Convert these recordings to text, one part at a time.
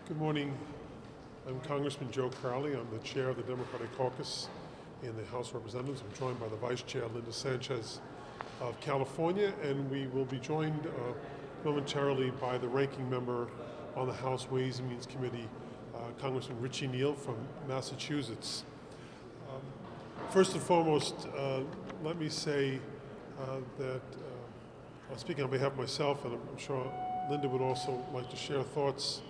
Good morning. I'm Congressman Joe Crowley. I'm the chair of the Democratic Caucus in the House of Representatives. I'm joined by the Vice Chair, Linda Sanchez of California, and we will be joined momentarily by the ranking member on the House Ways and Means Committee, Congressman Richie Neal from Massachusetts. First and foremost, let me say that speaking on behalf of myself, and I'm sure Linda would also like to share thoughts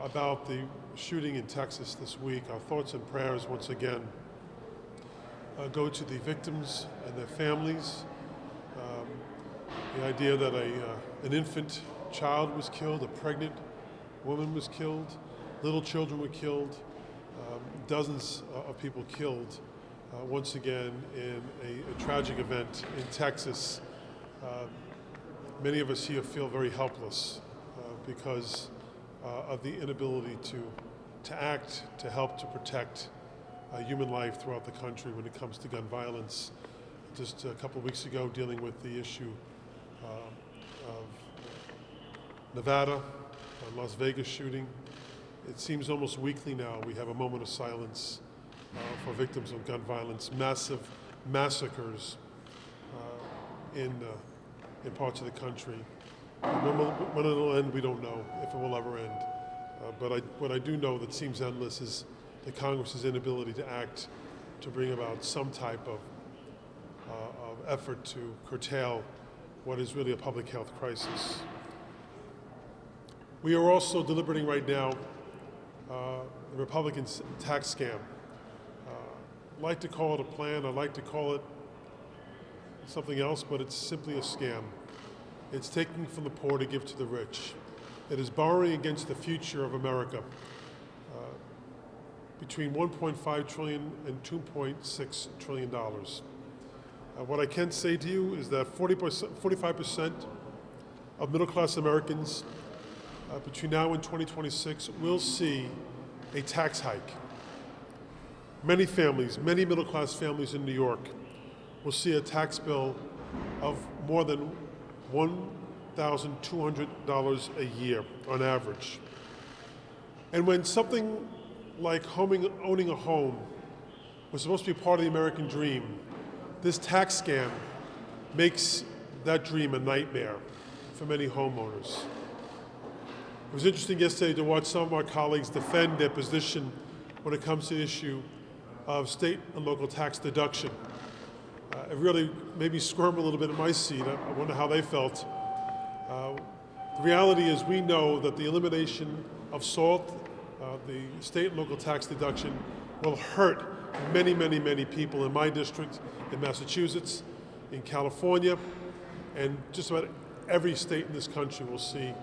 about the shooting in Texas this week. Our thoughts and prayers once again go to the victims and their families. The idea that an infant child was killed, a pregnant woman was killed, little children were killed, dozens of people killed once again in a tragic event in Texas. Many of us here feel very helpless because of the inability to act, to help to protect human life throughout the country when it comes to gun violence. Just a couple of weeks ago, dealing with the issue of Nevada, Las Vegas shooting. It seems almost weekly now we have a moment of silence for victims of gun violence, massive massacres in parts of the country. When it'll end, we don't know if it will ever end. But what I do know that seems endless is the Congress's inability to act to bring about some type of effort to curtail what is really a public health crisis. We are also deliberating right now the Republican tax scam. I'd like to call it a plan, I'd like to call it something else, but it's simply a scam. It's taking from the poor to give to the rich. It is borrowing against the future of America. Between $1.5 trillion and $2.6 trillion. What I can say to you is that 45% of middle-class Americans between now and 2026 will see a tax hike. Many families, many middle-class families in New York will see a tax bill of more than $1,200 a year on average. And when something like owning a home was supposed to be part of the American dream, this tax scam makes that dream a nightmare for many homeowners. It was interesting yesterday to watch some of our colleagues defend their position when it comes to the issue of state and local tax deduction. It really made me squirm a little bit in my seat. I wonder how they felt. The reality is we know that the elimination of SALT, the state and local tax deduction, will hurt many, many, many people in my district, in Massachusetts, in California, and just about every state in this country will see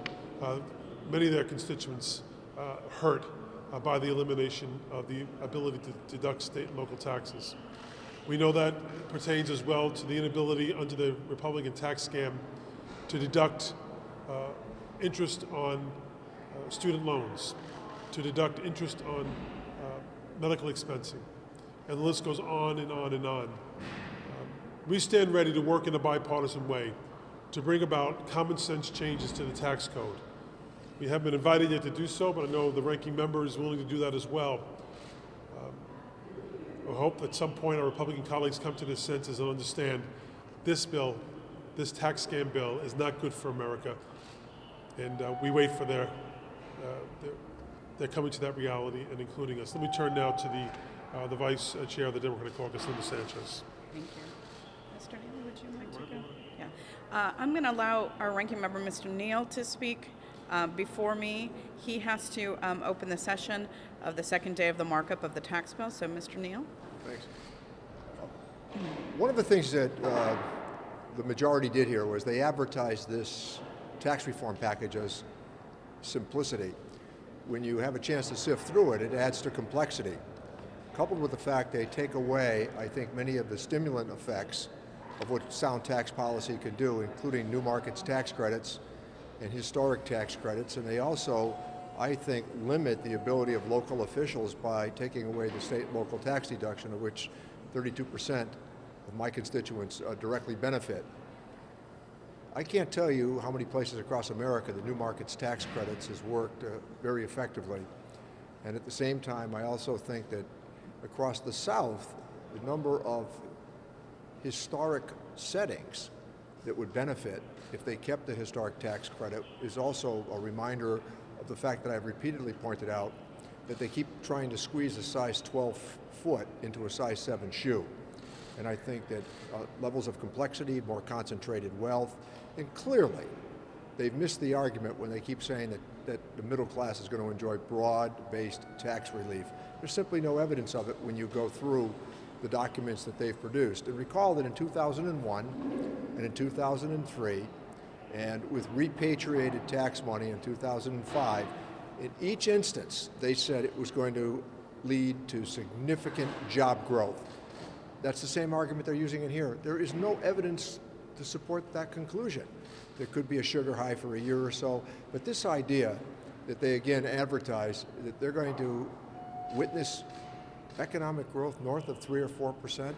many of their constituents hurt by the elimination of the ability to deduct state and local taxes. We know that pertains as well to the inability under the Republican tax scam to deduct interest on student loans, to deduct interest on medical expensing, and the list goes on and on and on. We stand ready to work in a bipartisan way to bring about common sense changes to the tax code. We haven't been invited yet to do so, but I know the ranking member is willing to do that as well. I hope that at some point our Republican colleagues come to their senses and understand this bill, this tax scam bill, is not good for America. And we wait for their coming to that reality and including us. Let me turn now to the Vice Chair of the Democratic Caucus, Linda Sanchez. Thank you. Mr. Neal, would you like to go? Yeah. I'm going to allow our ranking member, Mr. Neal, to speak before me. He has to open the session of the second day of the markup of the tax bill. So, Mr. Neal. Thanks. One of the things that the majority did here was they advertised this tax reform package as simplicity. When you have a chance to sift through it, it adds to complexity. Coupled with the fact they take away, I think, many of the stimulant effects of what sound tax policy can do, including new markets tax credits and historic tax credits, and they also, I think, limit the ability of local officials by taking away the state and local tax deduction, of which 32% of my constituents directly benefit. I can't tell you how many places across America the New Markets Tax Credits has worked very effectively. And at the same time, I also think that across the South, the number of historic settings that would benefit if they kept the historic tax credit is also a reminder of the fact that I've repeatedly pointed out that they keep trying to squeeze a size 12 foot into a size 7 shoe. And I think that levels of complexity, more concentrated wealth, and clearly they've missed the argument when they keep saying that the middle class is going to enjoy broad-based tax relief. There's simply no evidence of it when you go through the documents that they've produced. And recall that in 2001 and in 2003, and with repatriated tax money in 2005, in each instance, they said it was going to lead to significant job growth. That's the same argument they're using in here. There is no evidence to support that conclusion. There could be a sugar high for a year or so, but this idea that they again advertise that they're going to witness economic growth north of 3 or 4%,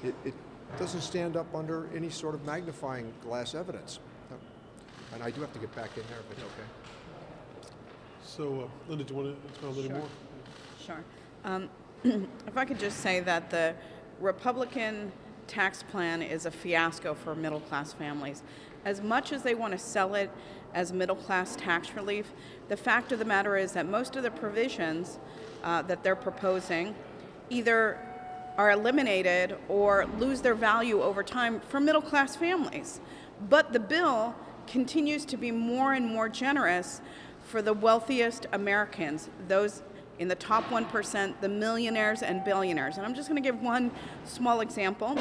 it doesn't stand up under any sort of magnifying glass evidence. And I do have to get back in there if it's okay. So, Linda, do you want to expound a little more? Sure. If I could just say that the Republican tax plan is a fiasco for middle-class families. As much as they want to sell it as middle-class tax relief, the fact of the matter is that most of the provisions that they're proposing either are eliminated or lose their value over time for middle-class families. But the bill continues to be more and more generous for the wealthiest Americans, those in the top 1%, the millionaires and billionaires. And I'm just going to give one small example.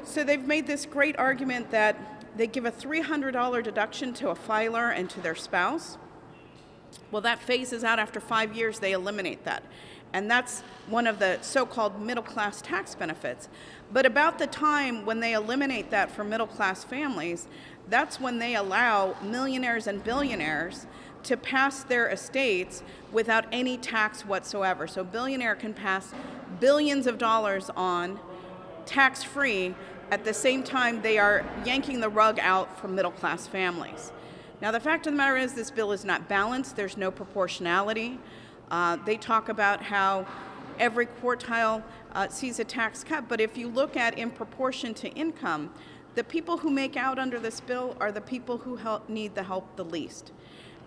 So they've made this great argument that they give a $300 deduction to a filer and to their spouse. Well, that phases out after 5 years, they eliminate that. And that's one of the so-called middle-class tax benefits. But about the time when they eliminate that for middle-class families, that's when they allow millionaires and billionaires to pass their estates without any tax whatsoever. So a billionaire can pass billions of dollars on tax-free at the same time they are yanking the rug out from middle-class families. Now, the fact of the matter is this bill is not balanced. There's no proportionality. They talk about how every quartile sees a tax cut, but if you look at in proportion to income, the people who make out under this bill are the people who need the help the least.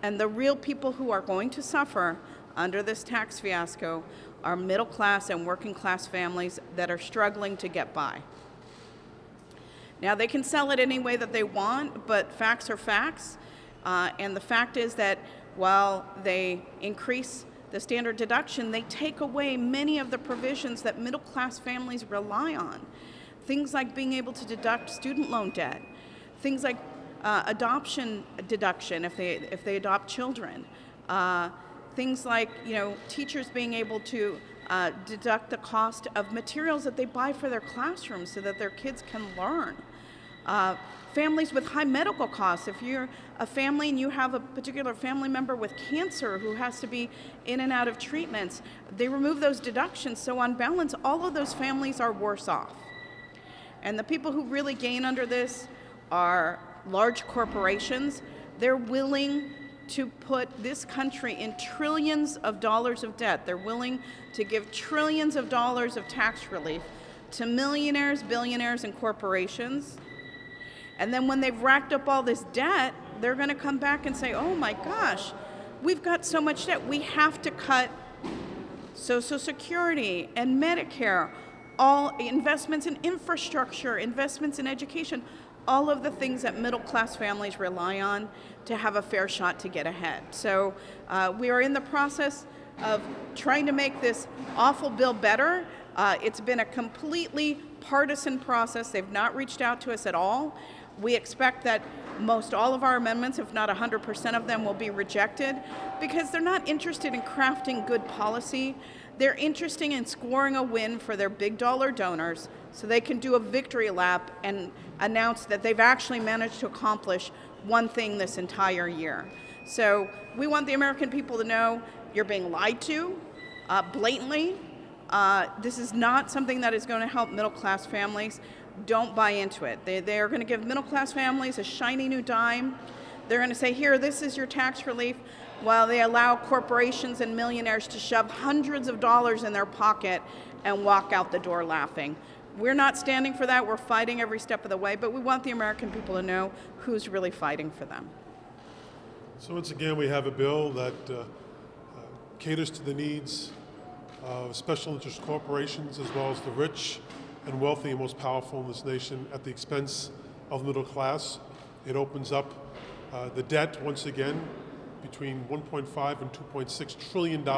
And the real people who are going to suffer under this tax fiasco are middle class and working class families that are struggling to get by. Now, they can sell it any way that they want, but facts are facts. And the fact is that while they increase the standard deduction, they take away many of the provisions that middle class families rely on. Things like being able to deduct student loan debt, things like adoption deduction if they adopt children, things like teachers being able to deduct the cost of materials that they buy for their classrooms so that their kids can learn. Families with high medical costs. If you're a family and you have a particular family member with cancer who has to be in and out of treatments, they remove those deductions. So on balance, all of those families are worse off. And the people who really gain under this are large corporations. They're willing to put this country in trillions of dollars of debt. They're willing to give trillions of dollars of tax relief to millionaires, billionaires, and corporations. And then when they've racked up all this debt, they're going to come back and say, oh my gosh, we've got so much debt. We have to cut Social Security and Medicare, all investments in infrastructure, investments in education, all of the things that middle class families rely on to have a fair shot to get ahead. So we are in the process of trying to make this awful bill better. It's been a completely partisan process. They've not reached out to us at all. We expect that most all of our amendments, if not 100% of them, will be rejected because they're not interested in crafting good policy. They're interested in scoring a win for their big dollar donors so they can do a victory lap and announce that they've actually managed to accomplish one thing this entire year. So we want the American people to know you're being lied to blatantly. This is not something that is going to help middle class families. don't buy into it. They are going to give middle-class families a shiny new dime. They're going to say, here, this is your tax relief, while they allow corporations and millionaires to shove hundreds of dollars in their pocket and walk out the door laughing. We're not standing for that. We're fighting every step of the way, but we want the American people to know who's really fighting for them. So once again, we have a bill that caters to the needs of special interest corporations as well as the rich and wealthy and most powerful in this nation at the expense of the middle class. It opens up the debt once again between $1.5 and $2.6 trillion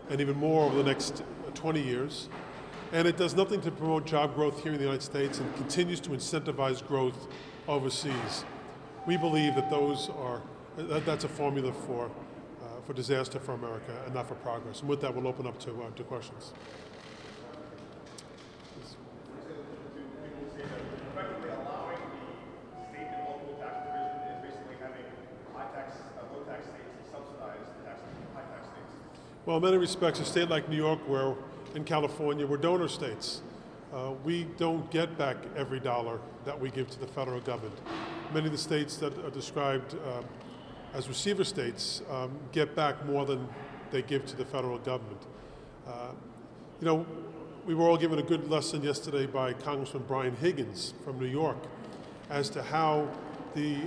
and even more over the next 20 years. And it does nothing to promote job growth here in the United States and continues to incentivize growth overseas. We believe that that's a formula for disaster for America and not for progress. And with that, we'll open up to questions. Effectively allowing the state and local tax division is basically having low tax states subsidize the high tax states. Well, in many respects, a state like New York and California, we're donor states. We don't get back every dollar that we give to the federal government. Many of the states that are described as receiver states get back more than they give to the federal government. We were all given a good lesson yesterday by Congressman Brian Higgins from New York as to how the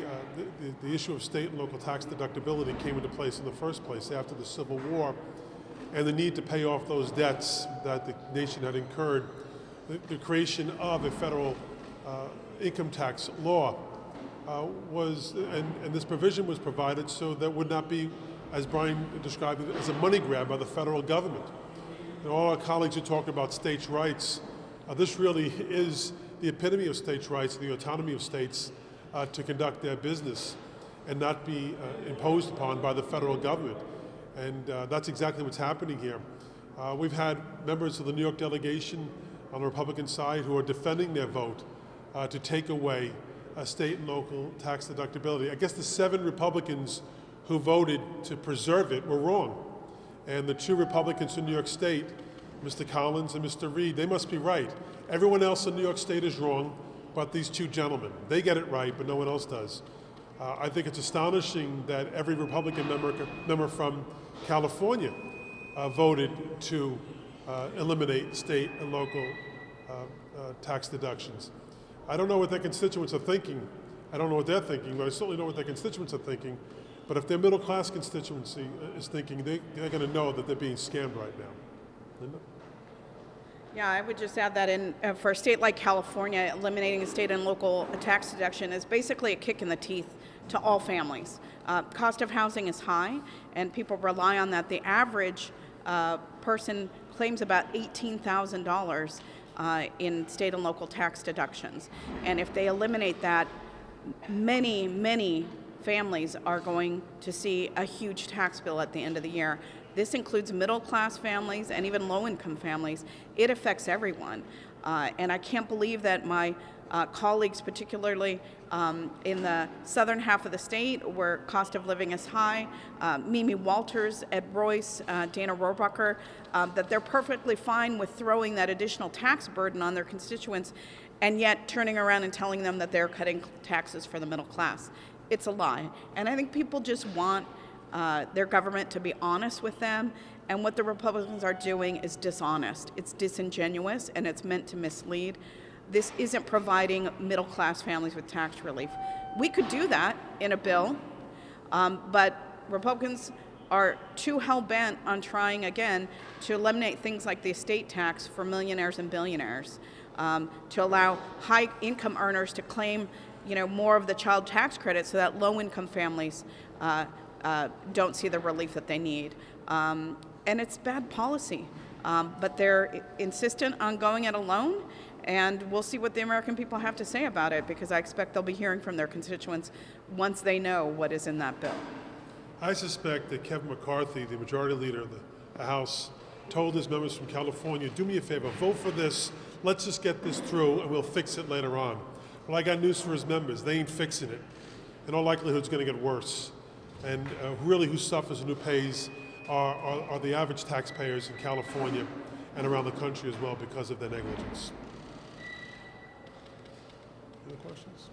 issue of state and local tax deductibility came into place in the first place after the Civil War, and the need to pay off those debts that the nation had incurred. The creation of a federal income tax law and this provision was provided so that would not be, as Brian described it, as a money grab by the federal government. And all our colleagues who talk about states' rights, this really is the epitome of states' rights, the autonomy of states to conduct their business and not be imposed upon by the federal government. And that's exactly what's happening here. We've had members of the New York delegation on the Republican side who are defending their vote to take away state and local tax deductibility. I guess the 7 Republicans who voted to preserve it were wrong. And the 2 Republicans in New York State, Mr. Collins and Mr. Reed, they must be right. Everyone else in New York State is wrong, but these 2 gentlemen, they get it right, but no one else does. I think it's astonishing that every Republican member from California voted to eliminate state and local tax deductions. I don't know what their constituents are thinking. I don't know what they're thinking, but I certainly know what their constituents are thinking. But if their middle class constituency is thinking, they're going to know that they're being scammed right now. Linda? Yeah, I would just add that for a state like California, eliminating a state and local tax deduction is basically a kick in the teeth to all families. Cost of housing is high, and people rely on that. The average person claims about $18,000 in state and local tax deductions. And if they eliminate that, many, many families are going to see a huge tax bill at the end of the year. This includes middle-class families and even low-income families. It affects everyone. And I can't believe that my colleagues, particularly in the southern half of the state where cost of living is high, Mimi Walters, Ed Royce, Dana Rohrabacher, that they're perfectly fine with throwing that additional tax burden on their constituents and yet turning around and telling them that they're cutting taxes for the middle class. It's a lie. And I think people just want their government to be honest with them, and what the Republicans are doing is dishonest. It's disingenuous, and it's meant to mislead. This isn't providing middle-class families with tax relief. We could do that in a bill, but Republicans are too hell-bent on trying again to eliminate things like the estate tax for millionaires and billionaires, to allow high-income earners to claim more of the child tax credit so that low-income families don't see the relief that they need. And it's bad policy, but they're insistent on going it alone, and we'll see what the American people have to say about it, because I expect they'll be hearing from their constituents once they know what is in that bill. I suspect that Kevin McCarthy, the majority leader of the House, told his members from California, do me a favor, vote for this, let's just get this through and we'll fix it later on. Well, I got news for his members, they ain't fixing it. In all likelihood, it's going to get worse. And really who suffers and who pays are the average taxpayers in California and around the country as well because of their negligence. questions?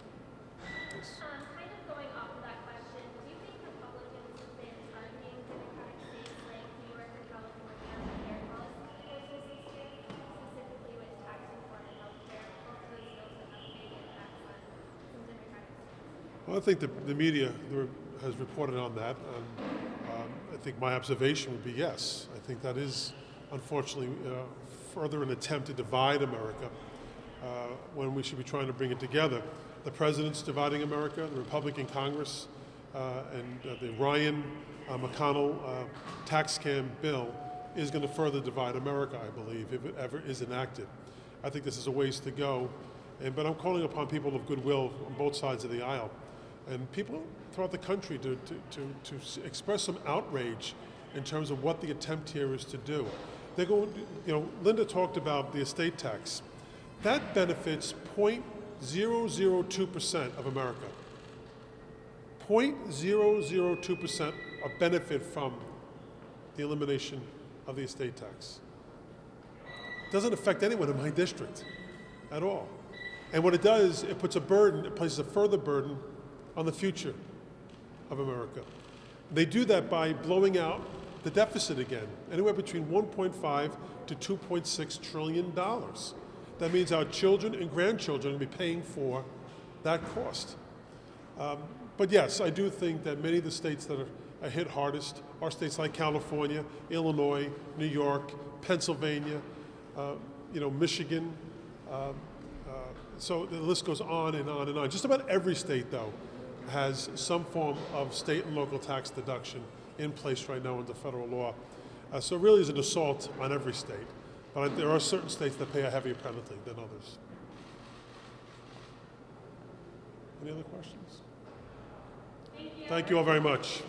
Yes. Kind of going off of that question, do you think Republicans have been targeting Democratic states like New York or California with their policy proposals this year, specifically with tax reform and health care? Both of those bills have big impacts on some Democratic states. Well, I think the media has reported on that. And, I think my observation would be yes. I think that is, unfortunately, further an attempt to divide America when we should be trying to bring it together. The president's dividing America, the Republican Congress, and the Ryan McConnell tax scam bill is going to further divide America, I believe, if it ever is enacted. I think this is a ways to go, but I'm calling upon people of goodwill on both sides of the aisle, and people throughout the country to express some outrage in terms of what the attempt here is to do. They're going, Linda talked about the estate tax. That benefits 0.002% of America. 0.002% of benefit from the elimination of the estate tax. Doesn't affect anyone in my district at all. And what it does, it puts a burden, it places a further burden on the future of America. They do that by blowing out the deficit again, anywhere between 1.5 to 2.6 trillion dollars. That means our children and grandchildren will be paying for that cost. But yes, I do think that many of the states that are hit hardest are states like California, Illinois, New York, Pennsylvania, Michigan. So the list goes on and on and on. Just about every state, though, has some form of state and local tax deduction in place right now under federal law. So it really is an assault on every state. But there are certain states that pay a heavier penalty than others. Any other questions? Thank you. Thank you all very much.